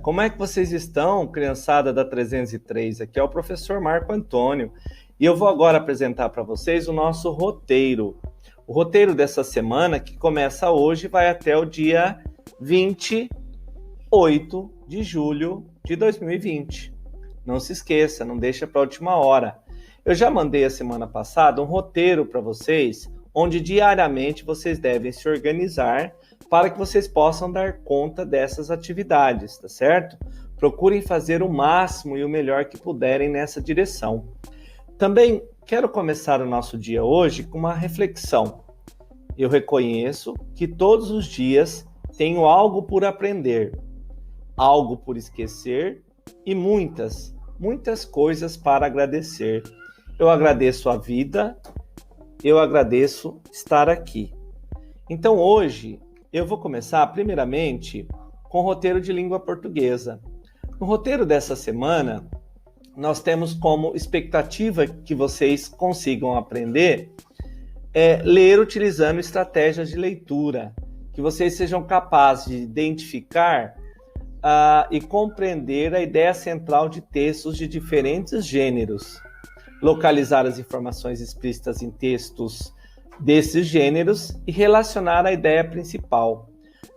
Como é que vocês estão, criançada da 303? Aqui é o professor Marco Antônio e eu vou agora apresentar para vocês o nosso roteiro. O roteiro dessa semana, que começa hoje e vai até o dia 28 de julho de 2020. Não se esqueça, não deixa para a última hora. Eu já mandei a semana passada um roteiro para vocês, onde diariamente vocês devem se organizar para que vocês possam dar conta dessas atividades, tá certo? Procurem fazer o máximo e o melhor que puderem nessa direção. Também quero começar o nosso dia hoje com uma reflexão. Eu reconheço que todos os dias tenho algo por aprender, algo por esquecer e muitas coisas para agradecer. Eu agradeço a vida, eu agradeço estar aqui. Então hoje eu vou começar primeiramente com o roteiro de língua portuguesa. No roteiro dessa semana, nós temos como expectativa que vocês consigam aprender ler utilizando estratégias de leitura, que vocês sejam capazes de identificar e compreender a ideia central de textos de diferentes gêneros, localizar as informações explícitas em textos desses gêneros e relacionar a ideia principal.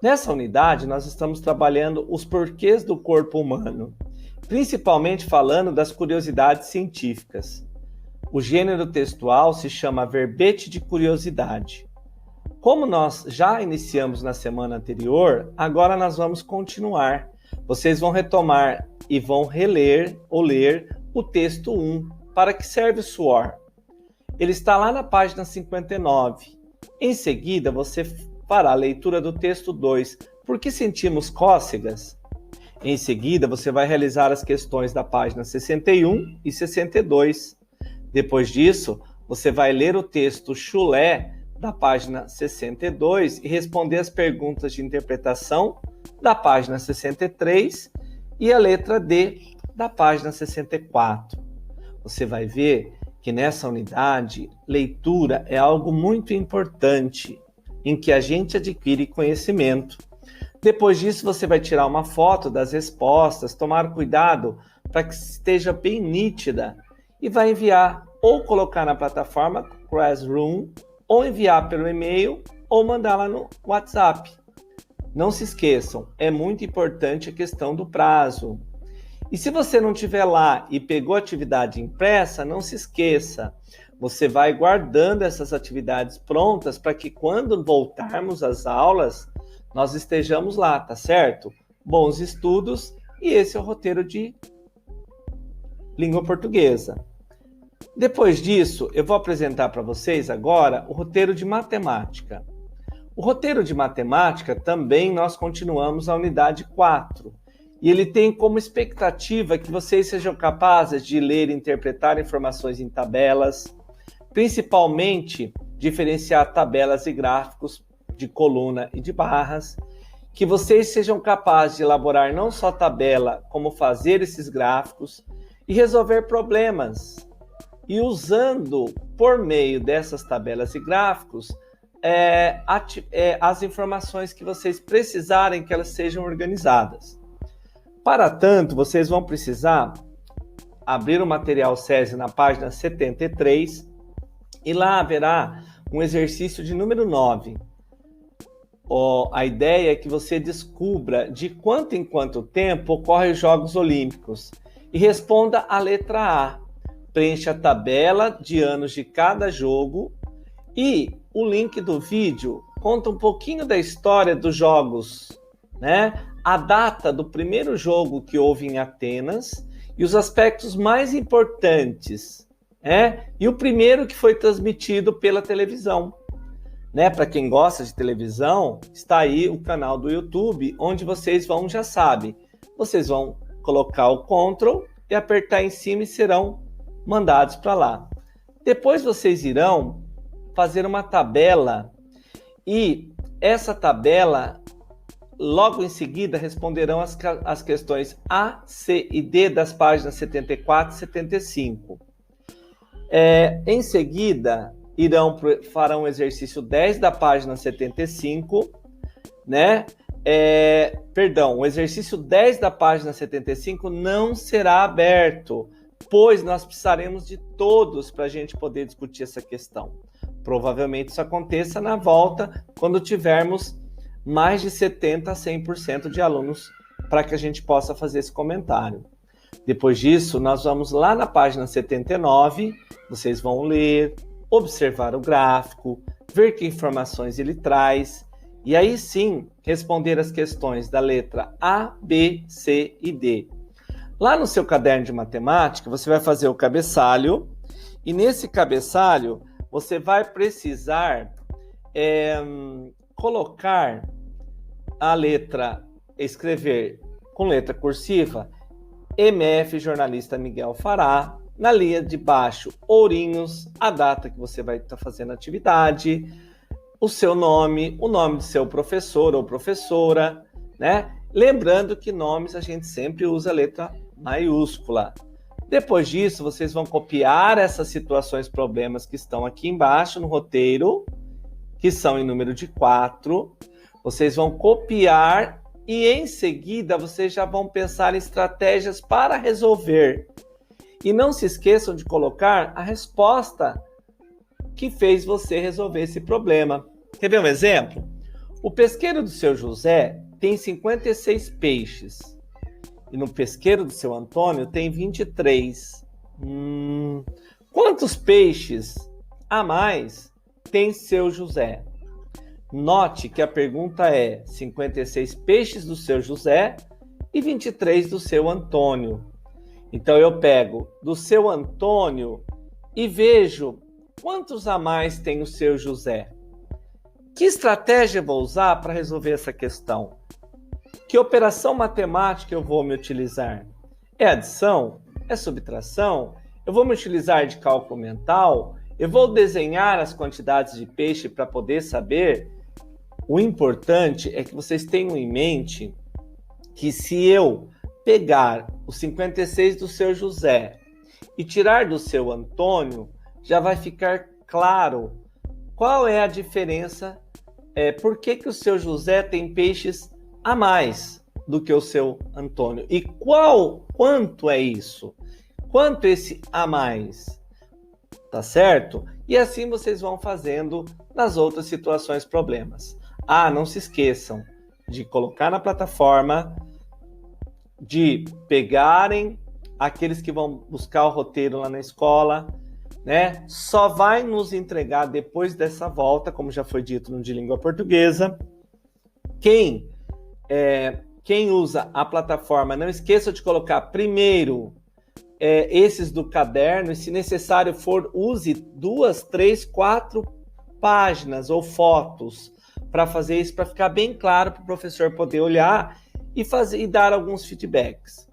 Nessa unidade, nós estamos trabalhando os porquês do corpo humano, principalmente falando das curiosidades científicas. O gênero textual se chama verbete de curiosidade. Como nós já iniciamos na semana anterior, agora nós vamos continuar. Vocês vão retomar e vão reler ou ler o texto 1. Para que serve o suor? Ele está lá na página 59. Em seguida, você fará a leitura do texto 2. Por que sentimos cócegas? Em seguida, você vai realizar as questões da página 61 e 62. Depois disso, você vai ler o texto chulé da página 62 e responder as perguntas de interpretação da página 63 e a letra D da página 64. Você vai ver que nessa unidade, leitura é algo muito importante, em que a gente adquire conhecimento. Depois disso, você vai tirar uma foto das respostas, tomar cuidado para que esteja bem nítida e vai enviar ou colocar na plataforma Classroom, ou enviar pelo e-mail, ou mandar lá no WhatsApp. Não se esqueçam, é muito importante a questão do prazo. E se você não estiver lá e pegou a atividade impressa, não se esqueça. Você vai guardando essas atividades prontas para que quando voltarmos às aulas, nós estejamos lá, tá certo? Bons estudos e esse é o roteiro de língua portuguesa. Depois disso, eu vou apresentar para vocês agora o roteiro de matemática. O roteiro de matemática também nós continuamos a unidade 4. E ele tem como expectativa que vocês sejam capazes de ler e interpretar informações em tabelas, principalmente diferenciar tabelas e gráficos de coluna e de barras, que vocês sejam capazes de elaborar não só tabela, como fazer esses gráficos e resolver problemas. E usando, por meio dessas tabelas e gráficos, as informações que vocês precisarem que elas sejam organizadas. Para tanto, vocês vão precisar abrir o material SESI na página 73 e lá haverá um exercício de número 9. A ideia é que você descubra de quanto em quanto tempo ocorrem os Jogos Olímpicos e responda a letra A. Preencha a tabela de anos de cada jogo e o link do vídeo conta um pouquinho da história dos Jogos, né? A data do primeiro jogo que houve em Atenas e os aspectos mais importantes, e o primeiro que foi transmitido pela televisão. Para quem gosta de televisão, está aí o canal do YouTube, onde vocês já sabem, vocês vão colocar o Ctrl e apertar em cima e serão mandados para lá. Depois vocês irão fazer uma tabela e essa tabela, logo em seguida, responderão as questões A, C e D das páginas 74 e 75. Em seguida, farão o exercício 10 da página 75, né? o exercício 10 da página 75 não será aberto, pois nós precisaremos de todos para a gente poder discutir essa questão. Provavelmente isso aconteça na volta, quando tivermos mais de 70% a 100% de alunos, para que a gente possa fazer esse comentário. Depois disso, nós vamos lá na página 79, vocês vão ler, observar o gráfico, ver que informações ele traz, e aí sim, responder as questões da letra A, B, C e D. Lá no seu caderno de matemática, você vai fazer o cabeçalho, e nesse cabeçalho, você vai precisar colocar a letra, escrever com letra cursiva, MF Jornalista Miguel Fará, na linha de baixo, Ourinhos, a data que você vai estar fazendo a atividade, o seu nome, o nome do seu professor ou professora, né? Lembrando que nomes a gente sempre usa a letra maiúscula. Depois disso, vocês vão copiar essas situações, problemas que estão aqui embaixo no roteiro, que são em número de 4. Vocês vão copiar e em seguida vocês já vão pensar em estratégias para resolver. E não se esqueçam de colocar a resposta que fez você resolver esse problema. Quer ver um exemplo? O pesqueiro do seu José tem 56 peixes. E no pesqueiro do seu Antônio tem 23. Quantos peixes a mais tem seu José? Note que a pergunta é 56 peixes do seu José e 23 do seu Antônio. Então eu pego do seu Antônio e vejo quantos a mais tem o seu José. Que estratégia eu vou usar para resolver essa questão? Que operação matemática eu vou me utilizar? É adição? É subtração? Eu vou me utilizar de cálculo mental? Eu vou desenhar as quantidades de peixe para poder saber? O importante é que vocês tenham em mente que se eu pegar os 56 do seu José e tirar do seu Antônio, já vai ficar claro qual é a diferença, por que o seu José tem peixes a mais do que o seu Antônio. E quanto é isso? Quanto esse a mais? Tá certo? E assim vocês vão fazendo nas outras situações, problemas. Não se esqueçam de colocar na plataforma, de pegarem aqueles que vão buscar o roteiro lá na escola, né? Só vai nos entregar depois dessa volta, como já foi dito no De Língua Portuguesa. Quem usa a plataforma, não esqueça de colocar primeiro esses do caderno, e se necessário for, use 2, 3, 4 páginas ou fotos para fazer isso, para ficar bem claro para o professor poder olhar e dar alguns feedbacks.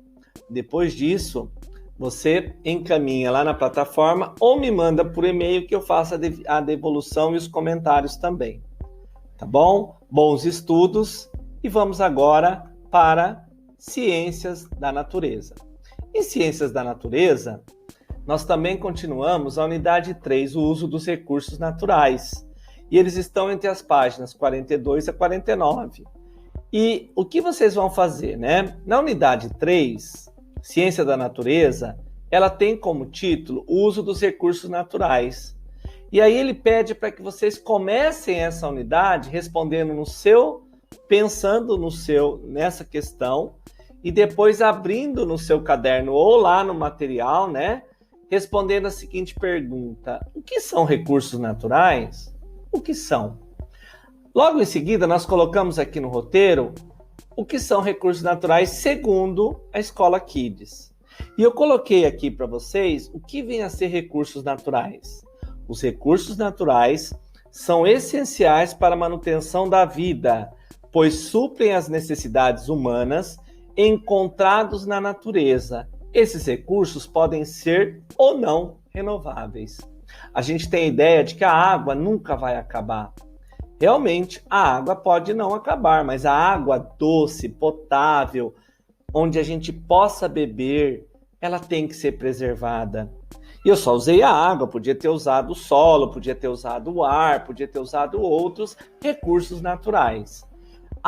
Depois disso, você encaminha lá na plataforma ou me manda por e-mail que eu faça a devolução e os comentários também. Tá bom? Bons estudos e vamos agora para Ciências da Natureza. Em Ciências da Natureza, nós também continuamos a unidade 3, o uso dos recursos naturais. E eles estão entre as páginas 42 a 49. E o que vocês vão fazer, né? Na unidade 3, Ciência da Natureza, ela tem como título o uso dos recursos naturais. E aí ele pede para que vocês comecem essa unidade respondendo pensando nessa questão, e depois abrindo no seu caderno ou lá no material, né? Respondendo a seguinte pergunta: o que são recursos naturais? O que são? Logo em seguida, nós colocamos aqui no roteiro o que são recursos naturais segundo a Escola Kids. E eu coloquei aqui para vocês o que vem a ser recursos naturais. Os recursos naturais são essenciais para a manutenção da vida, pois suprem as necessidades humanas encontrados na natureza. Esses recursos podem ser ou não renováveis. A gente tem a ideia de que a água nunca vai acabar. Realmente, a água pode não acabar, mas a água doce, potável, onde a gente possa beber, ela tem que ser preservada. E eu só usei a água, podia ter usado o solo, podia ter usado o ar, podia ter usado outros recursos naturais.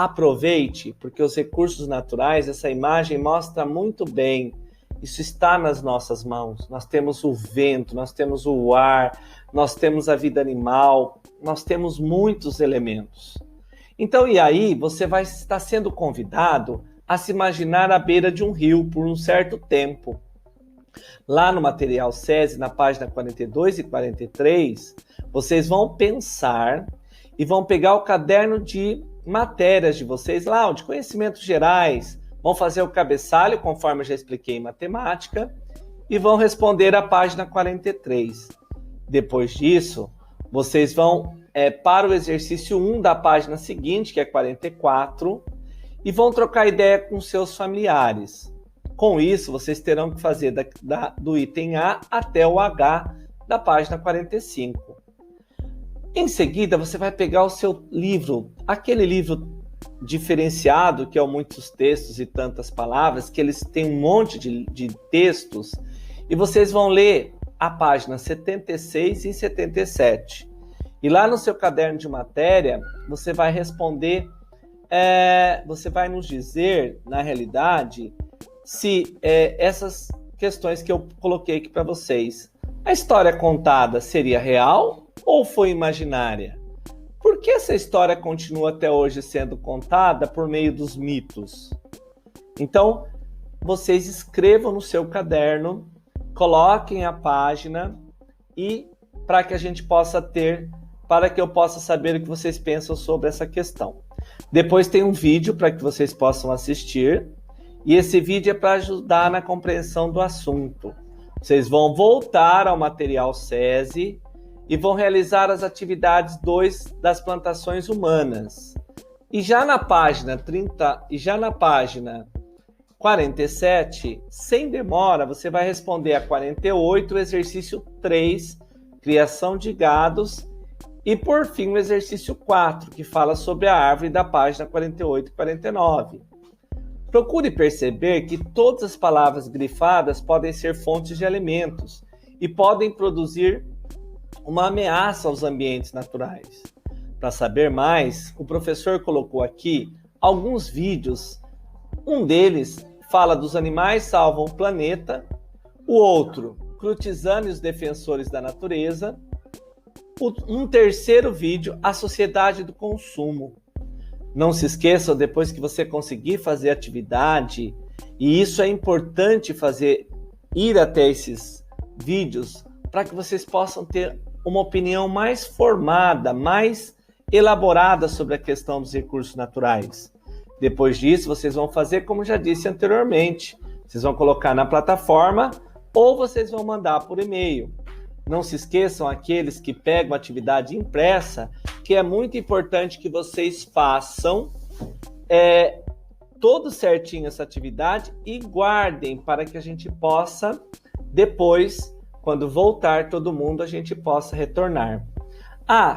aproveite, porque os recursos naturais, essa imagem mostra muito bem, isso está nas nossas mãos. Nós temos o vento, nós temos o ar, nós temos a vida animal, nós temos muitos elementos. Então, e aí, você vai estar sendo convidado a se imaginar à beira de um rio por um certo tempo. Lá no material SESI, na página 42 e 43, vocês vão pensar e vão pegar o caderno de matérias de vocês lá, de conhecimentos gerais, vão fazer o cabeçalho, conforme eu já expliquei em matemática, e vão responder a página 43. Depois disso, vocês vão para o exercício 1 da página seguinte, que é 44, e vão trocar ideia com seus familiares. Com isso, vocês terão que fazer do item A até o H da página 45. Em seguida, você vai pegar o seu livro, aquele livro diferenciado, que é o Muitos Textos e Tantas Palavras, que eles têm um monte de textos, e vocês vão ler a página 76 e 77. E lá no seu caderno de matéria, você vai responder, você vai nos dizer, na realidade, se essas questões que eu coloquei aqui para vocês, a história contada seria real ou foi imaginária? Por que essa história continua até hoje sendo contada por meio dos mitos? Então, vocês escrevam no seu caderno, coloquem a página e para que a gente possa para que eu possa saber o que vocês pensam sobre essa questão. Depois tem um vídeo para que vocês possam assistir, e esse vídeo é para ajudar na compreensão do assunto. Vocês vão voltar ao material SESI e vão realizar as atividades 2 das plantações humanas. E já na página 30 e já na página 47, sem demora, você vai responder a 48, o exercício 3, criação de gados, e por fim o exercício 4, que fala sobre a árvore, da página 48 e 49. Procure perceber que todas as palavras grifadas podem ser fontes de alimentos e podem produzir uma ameaça aos ambientes naturais. Para saber mais, o professor colocou aqui alguns vídeos. Um deles fala dos animais salvam o planeta, o outro, Crutizano e os defensores da natureza. Um terceiro vídeo, a sociedade do consumo. Não se esqueçam, depois que você conseguir fazer atividade, e isso é importante ir até esses vídeos, para que vocês possam ter uma opinião mais formada, mais elaborada sobre a questão dos recursos naturais. Depois disso, vocês vão fazer como já disse anteriormente. Vocês vão colocar na plataforma ou vocês vão mandar por e-mail. Não se esqueçam, aqueles que pegam atividade impressa, que é muito importante que vocês façam todo certinho essa atividade e guardem para que a gente possa, depois, quando voltar todo mundo, a gente possa retornar.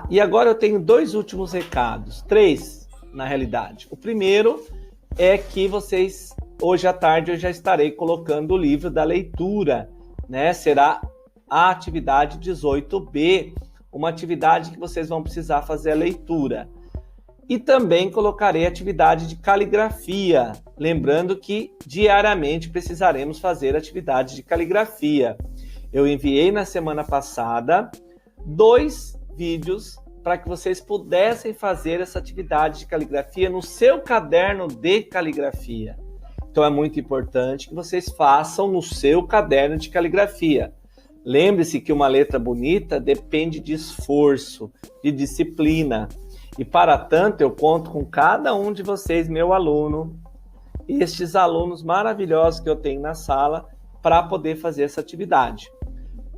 E agora eu tenho 2 últimos recados, 3 na realidade. O primeiro é que vocês, hoje à tarde, eu já estarei colocando o livro da leitura, né? Será a atividade 18B, uma atividade que vocês vão precisar fazer a leitura. E também colocarei atividade de caligrafia, lembrando que diariamente precisaremos fazer atividade de caligrafia. Eu enviei na semana passada 2 vídeos para que vocês pudessem fazer essa atividade de caligrafia no seu caderno de caligrafia. Então é muito importante que vocês façam no seu caderno de caligrafia. Lembre-se que uma letra bonita depende de esforço, de disciplina. E para tanto, eu conto com cada um de vocês, meu aluno, e estes alunos maravilhosos que eu tenho na sala, para poder fazer essa atividade.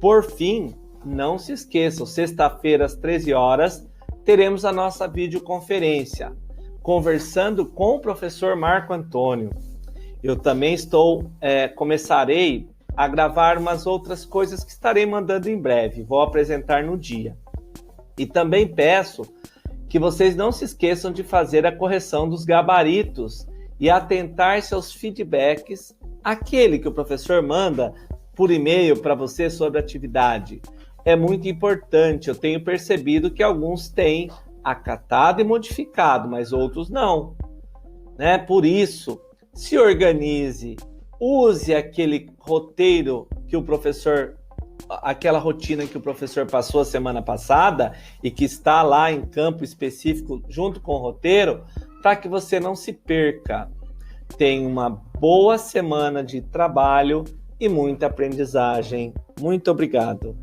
Por fim, não se esqueçam, sexta-feira às 13 horas, teremos a nossa videoconferência, conversando com o professor Marco Antônio. Eu também começarei a gravar umas outras coisas que estarei mandando em breve, vou apresentar no dia. E também peço que vocês não se esqueçam de fazer a correção dos gabaritos e atentar seus feedbacks, aquele que o professor manda por e-mail para você sobre a atividade. É muito importante, eu tenho percebido que alguns têm acatado e modificado, mas outros não. né? Por isso, se organize, use aquele roteiro que o professor, aquela rotina que o professor passou a semana passada e que está lá em campo específico junto com o roteiro, para que você não se perca. Tenha uma boa semana de trabalho e muita aprendizagem. Muito obrigado.